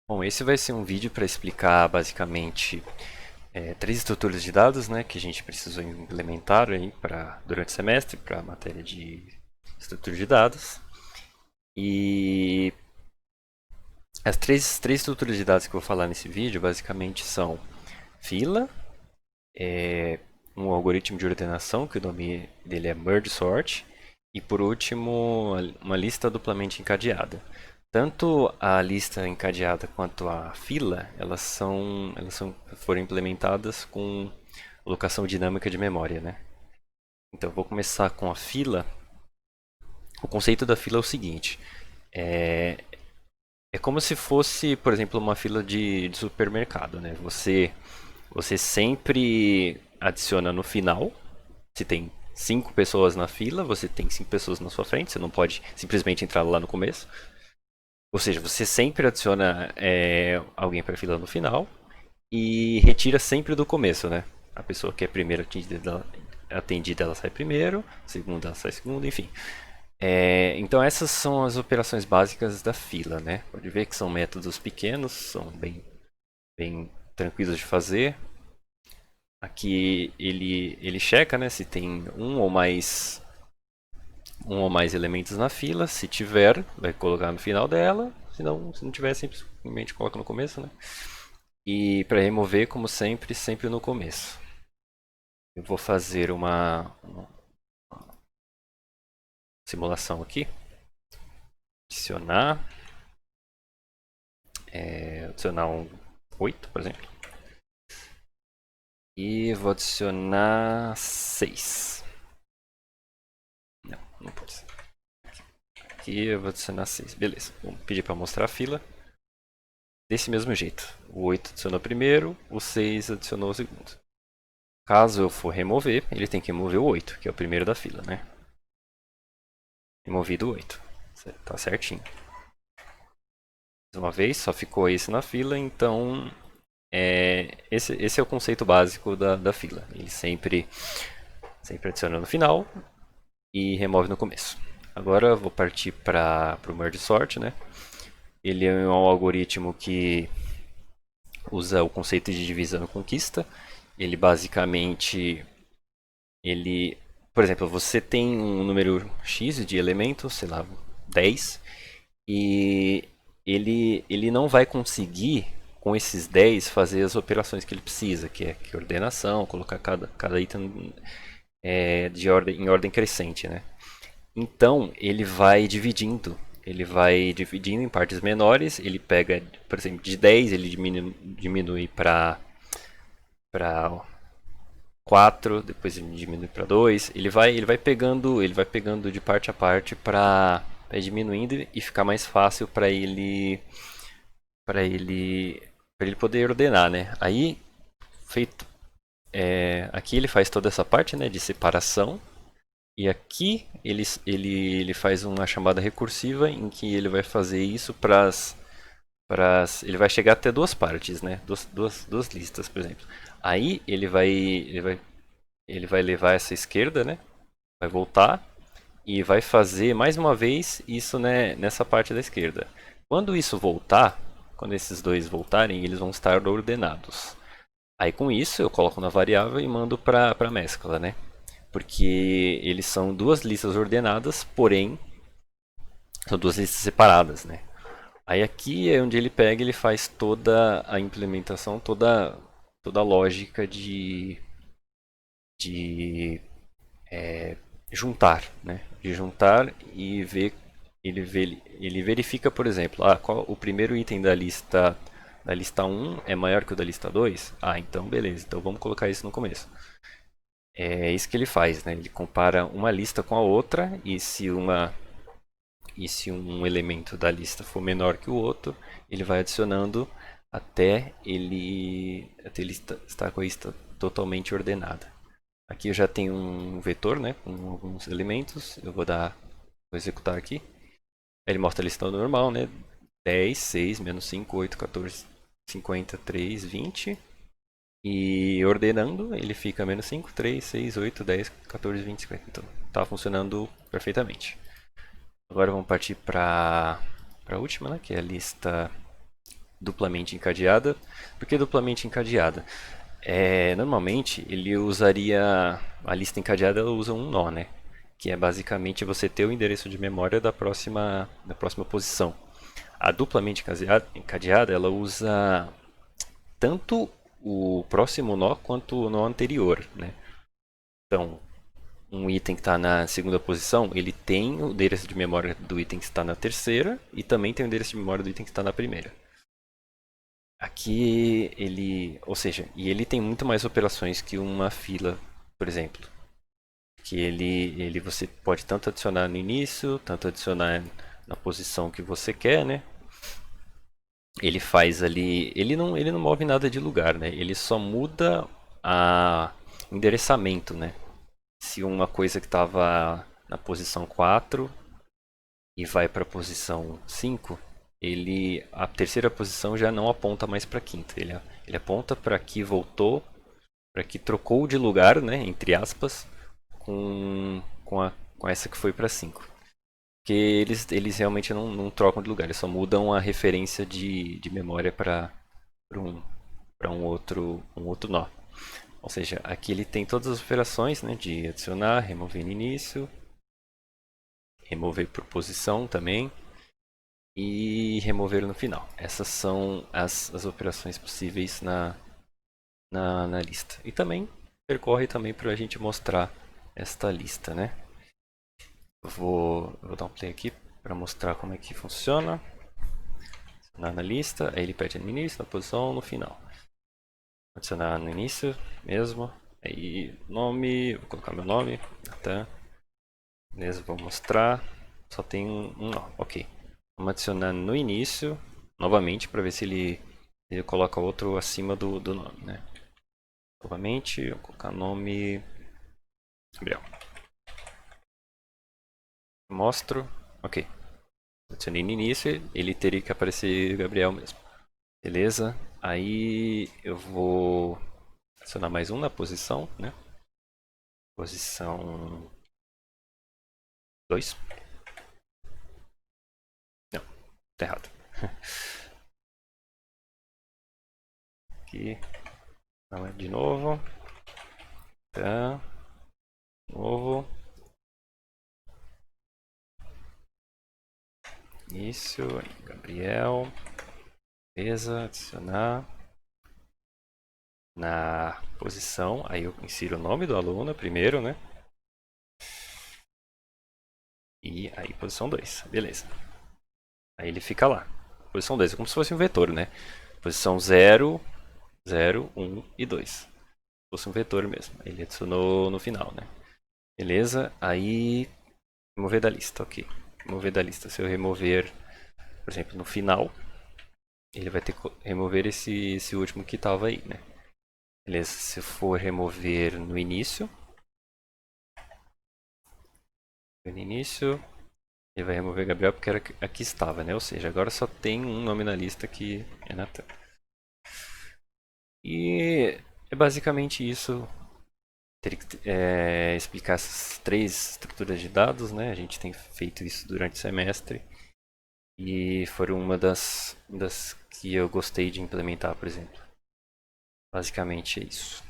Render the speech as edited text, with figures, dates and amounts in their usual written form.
Bom, esse vai ser um vídeo para explicar basicamente três estruturas de dados, né, que a gente precisou implementar aí durante o semestre para a matéria de estrutura de dados. E as três estruturas de dados que eu vou falar nesse vídeo basicamente são fila, um algoritmo de ordenação, que o nome dele é Merge Sort, e por último, uma lista duplamente encadeada. Tanto a lista encadeada quanto a fila, foram implementadas com alocação dinâmica de memória, né? Então, eu vou começar com a fila. O conceito da fila é o seguinte: é, é como se fosse, por exemplo, uma fila de supermercado, né? Você sempre adiciona no final. Se tem 5 pessoas na fila, você tem 5 pessoas na sua frente. Você não pode simplesmente entrar lá no começo. Ou seja, você sempre adiciona alguém para a fila no final e retira sempre do começo, né? A pessoa que é primeiro atendida, ela sai primeiro, segunda ela sai segundo, enfim. Então essas são as operações básicas da fila, né? Pode ver que são métodos pequenos, são bem tranquilos de fazer. Aqui ele checa, né, se tem um ou mais elementos na fila. Se tiver, vai colocar no final dela. Se não tiver, simplesmente coloca no começo, né? E para remover, como sempre no começo. Eu vou fazer uma simulação aqui. Adicionar. Adicionar um 8, por exemplo. E vou adicionar 6. Não pode ser. Aqui eu vou adicionar 6. Beleza. Vou pedir para mostrar a fila. Desse mesmo jeito. O 8 adicionou primeiro, o 6 adicionou o segundo. Caso eu for remover, ele tem que remover o 8, que é o primeiro da fila, né? Removido o 8. Tá certinho. Mais uma vez, só ficou esse na fila, então esse é o conceito básico da fila. Ele sempre adiciona no final e remove no começo. Agora eu vou partir para o Merge Sort, né? Ele é um algoritmo que usa o conceito de divisão e conquista. Ele basicamente, por exemplo, você tem um número X de elementos, sei lá, 10, e ele não vai conseguir, com esses 10, fazer as operações que ele precisa, que é ordenação, colocar cada item em ordem crescente, né? Então, ele vai dividindo em partes menores. Ele pega, por exemplo, de 10, ele diminui para 4, depois ele diminui para 2. Ele vai pegando de parte a parte para ir diminuindo e ficar mais fácil para ele para ele poder ordenar, né? Aí feito aqui ele faz toda essa parte, né, de separação. E aqui ele faz uma chamada recursiva em que ele vai fazer isso ele vai chegar até duas partes, né? Duas listas, por exemplo. Aí ele vai levar essa esquerda, né? Vai voltar e vai fazer mais uma vez isso, né, nessa parte da esquerda. Quando isso voltar, quando esses dois voltarem, eles vão estar ordenados. Aí com isso eu coloco na variável e mando para a mescla, né? Porque eles são duas listas ordenadas, porém são duas listas separadas, né? Aí aqui é onde ele pega, ele faz toda a implementação, toda a lógica de juntar, né? De juntar e ver, ele verifica, por exemplo, qual o primeiro item da lista 1 é maior que o da lista 2? Então beleza, então vamos colocar isso no começo. É isso que ele faz, né? Ele compara uma lista com a outra e se um elemento da lista for menor que o outro, ele vai adicionando até ele estar com a lista totalmente ordenada. Aqui eu já tenho um vetor, né, com alguns elementos. Vou executar aqui. Ele mostra a lista normal, né? 10, 6, menos 5, 8, 14, 50, 3, 20. E ordenando, ele fica menos 5, 3, 6, 8, 10, 14, 20, 50. Então, está funcionando perfeitamente. Agora vamos partir para a última, né, que é a lista duplamente encadeada. Por que duplamente encadeada? Normalmente ele usaria a lista encadeada, ela usa um nó, né? Que é basicamente você ter o endereço de memória da próxima posição. A duplamente encadeada, ela usa tanto o próximo nó quanto o nó anterior, né? Então, um item que está na segunda posição, ele tem o endereço de memória do item que está na terceira e também tem o endereço de memória do item que está na primeira. Aqui ou seja, e ele tem muito mais operações que uma fila, por exemplo. Que você pode tanto adicionar no início, tanto adicionar na posição que você quer, né? Ele faz ali, ele não move nada de lugar, né? Ele só muda o endereçamento, né? Se uma coisa que estava na posição 4 e vai para a posição 5, a terceira posição já não aponta mais para a quinta. Ele aponta para que voltou, para que trocou de lugar, né, entre aspas, com essa que foi para 5. Porque eles realmente não trocam de lugar, eles só mudam a referência de memória para um outro nó. Ou seja, aqui ele tem todas as operações, né, de adicionar, remover no início, remover por posição também e remover no final. Essas são as operações possíveis na lista. E também percorre também para a gente mostrar esta lista, né? Eu vou dar um play aqui para mostrar como é que funciona. Adicionar na lista, aí ele pede no início, na posição, no final. Adicionar no início mesmo. Aí nome, vou colocar meu nome, tá? Beleza, vou mostrar. Só tem um nó, ok. Vamos adicionar no início, novamente, para ver se ele coloca outro acima do nome, né? Novamente, vou colocar nome Gabriel. Mostro, ok. Adicionei no início, ele teria que aparecer Gabriel mesmo. Beleza? Aí eu vou adicionar mais um na posição, né? Posição 2. Não, tá errado. Aqui, de novo. Tá. Novo. Início, Gabriel. Beleza, adicionar. Na posição, aí eu insiro o nome do aluno primeiro, né? E aí posição 2, beleza. Aí ele fica lá. Posição 2 é como se fosse um vetor, né? Posição 0, 0, 1 e 2. Se fosse um vetor mesmo. Aí ele adicionou no final, né? Beleza, aí remover da lista, ok. Remover da lista, se eu remover, por exemplo, no final, ele vai ter que remover esse último que estava aí, né? Beleza, se eu for remover no início, ele vai remover Gabriel porque aqui estava, né? Ou seja, agora só tem um nome na lista que é Natan. E é basicamente isso. Teria que explicar essas 3 estruturas de dados, né? A gente tem feito isso durante o semestre. E foram uma das que eu gostei de implementar, por exemplo. Basicamente é isso.